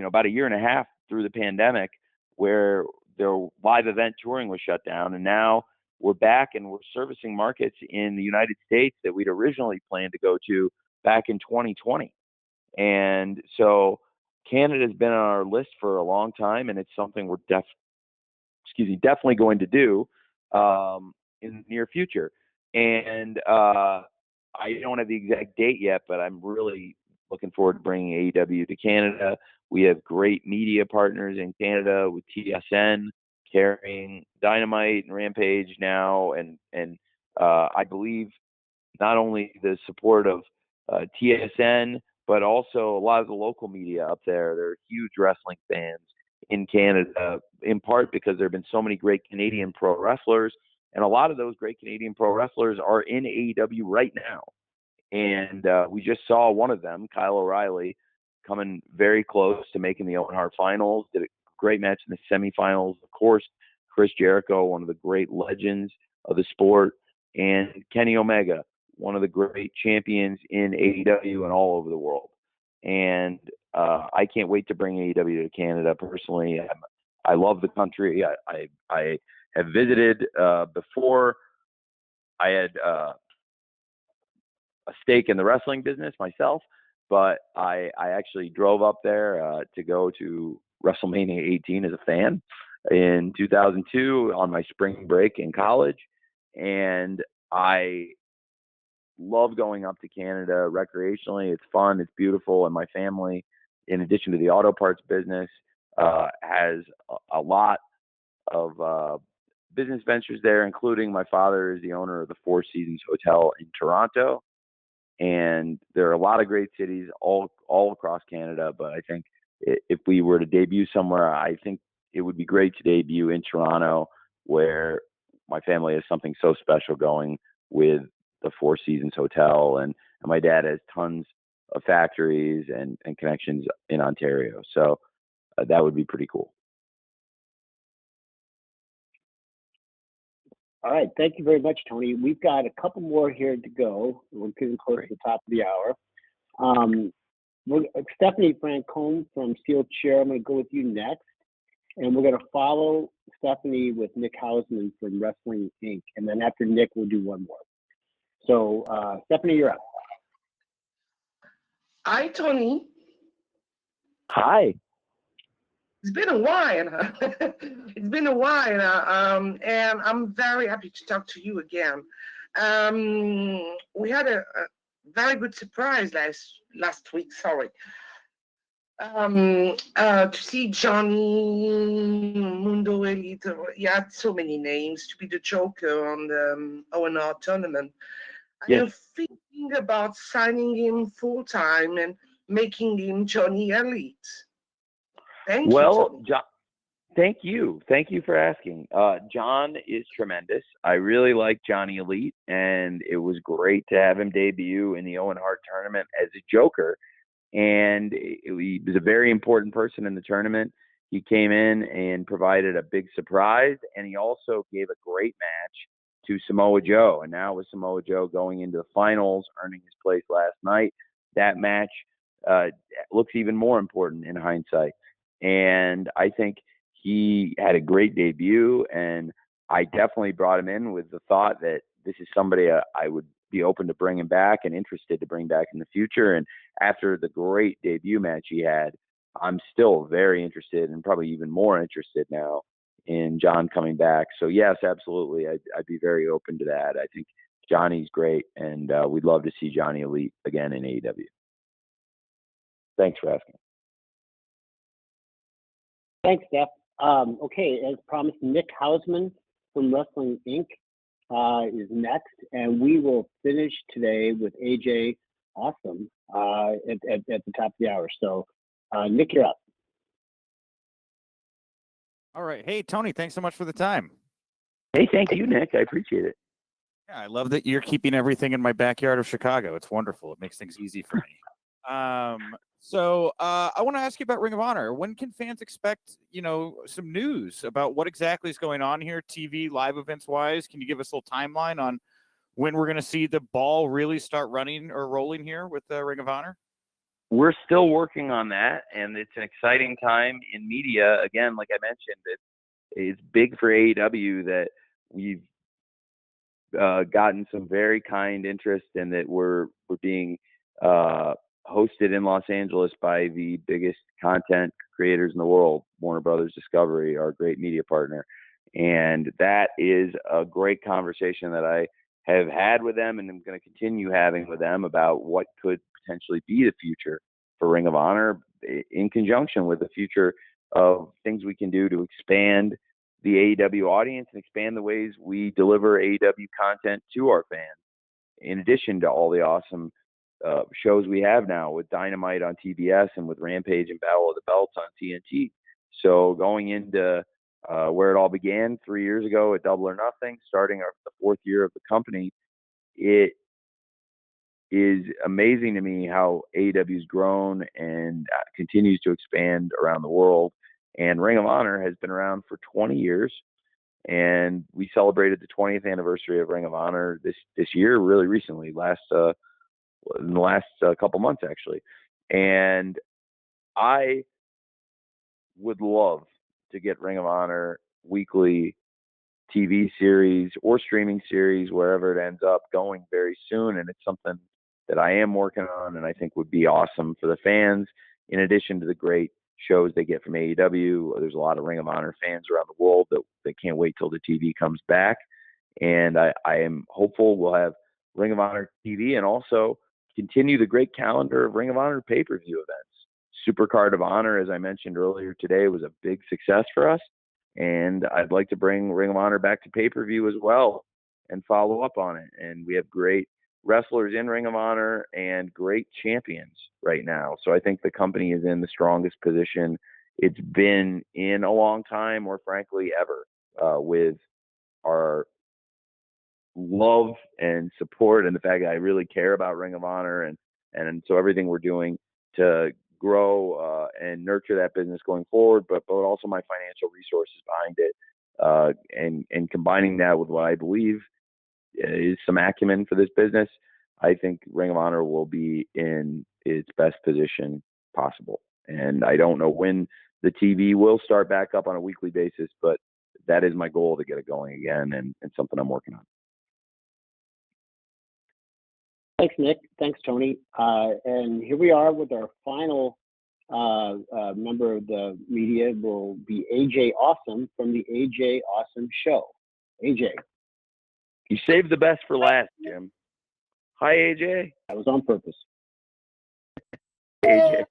about a year and a half through the pandemic, where their live event touring was shut down, and now we're back and we're servicing markets in the United States that we'd originally planned to go to back in 2020. And so Canada's been on our list for a long time, and it's something we're definitely going to do in the near future. And I don't have the exact date yet, but I'm really looking forward to bringing AEW to Canada. We have great media partners in Canada with TSN carrying Dynamite and Rampage now, and I believe not only the support of TSN, but also a lot of the local media up there. They're huge wrestling fans in Canada, in part because there have been so many great Canadian pro wrestlers, and a lot of those great Canadian pro wrestlers are in AEW right now. And we just saw one of them, Kyle O'Reilly, coming very close to making the Owen Hart finals, did a great match in the semifinals. Of course, Chris Jericho, one of the great legends of the sport, and Kenny Omega, one of the great champions in AEW and all over the world. and I can't wait to bring AEW to Canada personally. I love the country. I have visited before. I had a stake in the wrestling business myself, but I actually drove up there to go to WrestleMania 18 as a fan in 2002 on my spring break in college. And I love going up to Canada recreationally. It's fun. It's beautiful. And my family, in addition to the auto parts business, has a lot of business ventures there, including my father is the owner of the Four Seasons Hotel in Toronto. And there are a lot of great cities all across Canada. But I think if we were to debut somewhere, I think it would be great to debut in Toronto, where my family has something so special going with the Four Seasons Hotel. And my dad has tons of factories and connections in Ontario. So that would be pretty cool. All right. Thank you very much, Tony. We've got a couple more here to go. We're getting close to the top of the hour. Stephanie Francombe from Steel Chair, I'm going to go with you next. And we're going to follow Stephanie with Nick Houseman from Wrestling Inc. And then after Nick, we'll do one more. So, Stephanie, you're up. Hi, Tony. Hi. It's been a while. It's been a while, and I'm very happy to talk to you again. We had a very good surprise last week. Sorry. To see Johnny Mundo Elite. He had so many names to be the Joker on the Owen Hart tournament. Yes. I'm thinking about signing him full time and making him Johnny Elite. Thank Well, you. John, thank you. Thank you for asking. John is tremendous. I really like Johnny Elite, and it was great to have him debut in the Owen Hart tournament as a Joker. And he was a very important person in the tournament. He came in and provided a big surprise, and he also gave a great match to Samoa Joe. And now with Samoa Joe going into the finals, earning his place last night, that match looks even more important in hindsight. And I think he had a great debut, and I definitely brought him in with the thought that this is somebody I would be open to bringing back and interested to bring back in the future. And after the great debut match he had, I'm still very interested, and probably even more interested now, in John coming back. So yes, absolutely, I'd be very open to that. I think Johnny's great, and we'd love to see Johnny Elite again in AEW. Thanks for asking. Thanks, Steph. Okay, as promised, Nick Houseman from Wrestling Inc. Is next, and we will finish today with AJ Awesome at the top of the hour. So, Nick, you're up. All right. Hey, Tony, thanks so much for the time. Hey, thank you, Nick. I appreciate it. Yeah, I love that you're keeping everything in my backyard of Chicago. It's wonderful. It makes things easy for me. So I want to ask you about Ring of Honor. When can fans expect, some news about what exactly is going on here, TV, live events wise? Can you give us a little timeline on when we're going to see the ball really start running or rolling here with Ring of Honor? We're still working on that, and it's an exciting time in media. Again, like I mentioned, it's big for AEW that we've gotten some very kind interest, and that we're being hosted in Los Angeles by the biggest content creators in the world, Warner Brothers Discovery, our great media partner. And that is a great conversation that I have had with them, and I'm going to continue having with them about what could potentially be the future for Ring of Honor, in conjunction with the future of things we can do to expand the AEW audience and expand the ways we deliver AEW content to our fans, in addition to all the awesome shows we have now with Dynamite on TBS and with Rampage and Battle of the Belts on TNT. So going into where it all began 3 years ago at Double or Nothing, starting the fourth year of the company, it is amazing to me how AEW has grown and continues to expand around the world. And Ring of Honor has been around for 20 years. And we celebrated the 20th anniversary of Ring of Honor this year, really recently, in the last couple months, actually. And I would love to get Ring of Honor weekly TV series or streaming series, wherever it ends up, going very soon. And it's something that I am working on and I think would be awesome for the fans. In addition to the great shows they get from AEW, there's a lot of Ring of Honor fans around the world that can't wait till the TV comes back. And I am hopeful we'll have Ring of Honor TV and also continue the great calendar of Ring of Honor pay-per-view events. Supercard of Honor, as I mentioned earlier today, was a big success for us. And I'd like to bring Ring of Honor back to pay-per-view as well and follow up on it. And we have great wrestlers in Ring of Honor and great champions right now. So I think the company is in the strongest position it's been in a long time, or frankly ever, with our love and support and the fact that I really care about Ring of Honor. And so everything we're doing to grow and nurture that business going forward, but also my financial resources behind it, and combining that with what I believe is some acumen for this business, I think Ring of Honor will be in its best position possible. And I don't know when the TV will start back up on a weekly basis, but that is my goal, to get it going again, and something I'm working on. Thanks, Nick. Thanks, Tony. And here we are with our final member of the media. Will be AJ Awesome from the AJ Awesome Show. AJ. You saved the best for last, Jim. Hi, AJ. That was on purpose. AJ.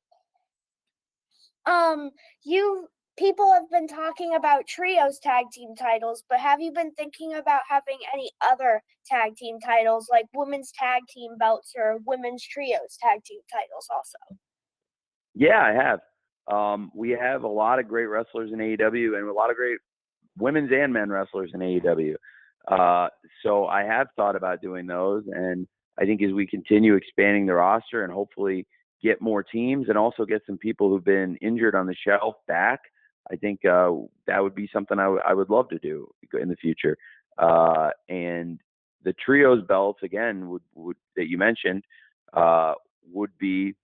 People have been talking about trios tag team titles, but have you been thinking about having any other tag team titles, like women's tag team belts or women's trios tag team titles also? Yeah, I have. We have a lot of great wrestlers in AEW and a lot of great women's and men wrestlers in AEW. So I have thought about doing those. And I think as we continue expanding the roster and hopefully get more teams and also get some people who've been injured on the shelf back, I think that would be something I would love to do in the future. And the trios belts, again, would that you mentioned, would be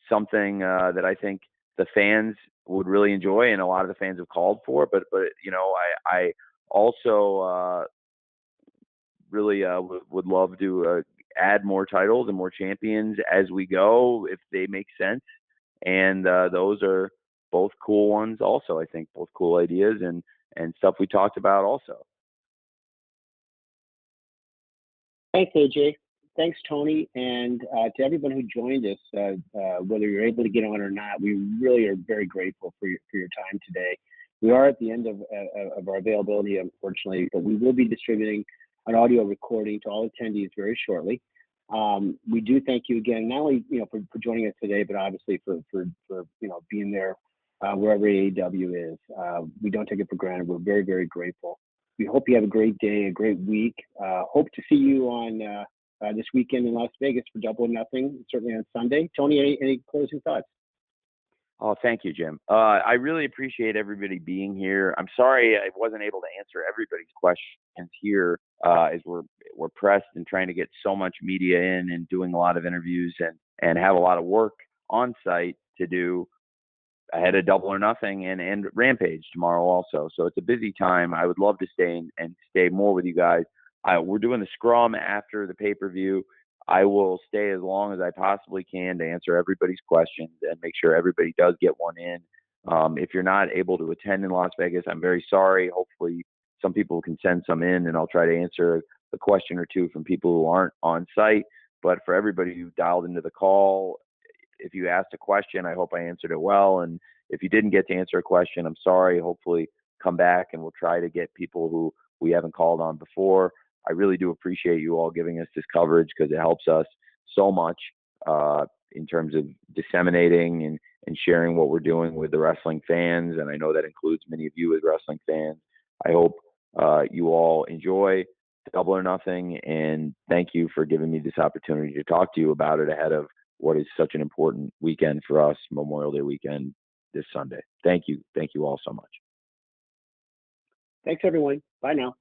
something that I think the fans would really enjoy, and a lot of the fans have called for. But you know, I also really would love to add more titles and more champions as we go, if they make sense. And those are both cool ones also. I think both cool ideas and stuff we talked about also. Thanks, AJ. Thanks, Tony. And to everyone who joined us, whether you're able to get on or not, we really are very grateful for your time today. We are at the end of our availability, unfortunately, but we will be distributing an audio recording to all attendees very shortly. We do thank you again, not only for joining us today, but obviously for being there wherever AEW is. We don't take it for granted. We're very, very grateful. We hope you have a great day, a great week. Hope to see you on this weekend in Las Vegas for Double or Nothing, certainly on Sunday. Tony, any closing thoughts? Oh, thank you, Jim. I really appreciate everybody being here. I'm sorry I wasn't able to answer everybody's questions here, as we're pressed and trying to get so much media in and doing a lot of interviews and have a lot of work on site to do ahead of Double or Nothing and Rampage tomorrow also. So it's a busy time. I would love to stay and stay more with you guys. We're doing the scrum after the pay-per-view. I will stay as long as I possibly can to answer everybody's questions and make sure everybody does get one in. If you're not able to attend in Las Vegas, I'm very sorry. Hopefully some people can send some in, and I'll try to answer a question or two from people who aren't on site. But for everybody who dialed into the call, if you asked a question, I hope I answered it well. And if you didn't get to answer a question, I'm sorry. Hopefully come back and we'll try to get people who we haven't called on before. I really do appreciate you all giving us this coverage, because it helps us so much in terms of disseminating and sharing what we're doing with the wrestling fans. And I know that includes many of you as wrestling fans. I hope you all enjoy Double or Nothing, and thank you for giving me this opportunity to talk to you about it ahead of what is such an important weekend for us, Memorial Day weekend this Sunday. Thank you. Thank you all so much. Thanks, everyone. Bye now.